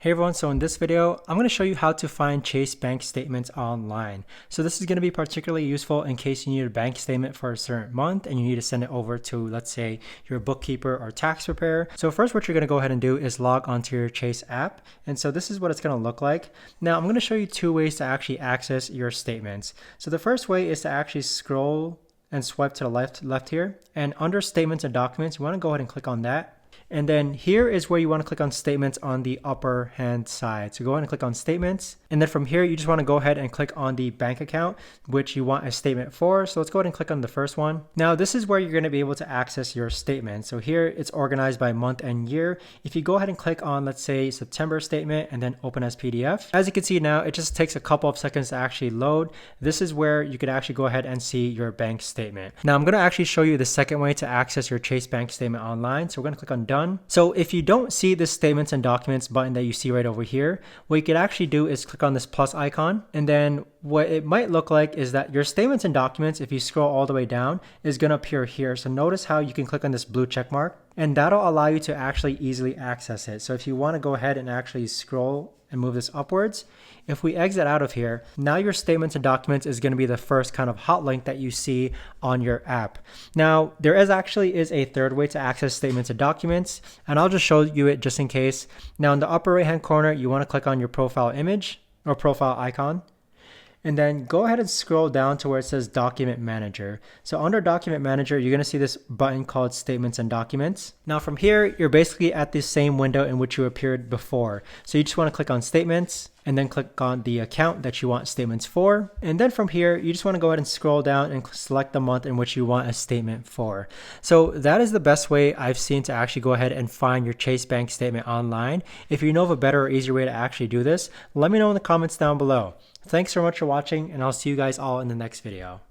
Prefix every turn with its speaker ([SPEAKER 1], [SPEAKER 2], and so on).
[SPEAKER 1] Hey everyone, so in this video, I'm going to show you how to find Chase bank statements online. So this is going to be particularly useful in case you need a bank statement for a certain month and you need to send it over to, let's say, your bookkeeper or tax preparer. So first what you're going to go ahead and do is log onto your Chase app. And so this is what it's going to look like. Now I'm going to show you two ways to actually access your statements. So the first way is to actually scroll and swipe to the left here. And under statements and documents, you want to go ahead and click on that. And then here is where you want to click on statements on the upper hand side. So go ahead and click on statements. And then from here, you just want to go ahead and click on the bank account, which you want a statement for. So let's go ahead and click on the first one. Now, this is where you're going to be able to access your statement. So here it's organized by month and year. If you go ahead and click on, let's say, September statement and then open as PDF, as you can see now, it just takes a couple of seconds to actually load. This is where you could actually go ahead and see your bank statement. Now, I'm going to actually show you the second way to access your Chase bank statement online. So we're going to click on done. So if you don't see this statements and documents button that you see right over here, what you could actually do is click on this plus icon. And then what it might look like is that your statements and documents, if you scroll all the way down, is going to appear here. So notice how you can click on this blue check mark and that'll allow you to actually easily access it. So if you want to go ahead and actually scroll and move this upwards, if we exit out of here, now your statements and documents is going to be the first kind of hot link that you see on your app. Now, there is a third way to access statements and documents, and I'll just show you it just in case. Now, in the upper right hand corner, you want to click on your profile image or profile icon. And then go ahead and scroll down to where it says Document Manager. So under Document Manager, you're going to see this button called Statements and Documents. Now from here, you're basically at the same window in which you appeared before. So you just want to click on Statements and then click on the account that you want statements for. And then from here, you just want to go ahead and scroll down and select the month in which you want a statement for. So that is the best way I've seen to actually go ahead and find your Chase bank statement online. If you know of a better or easier way to actually do this, let me know in the comments down below. Thanks so much for watching, and I'll see you guys all in the next video.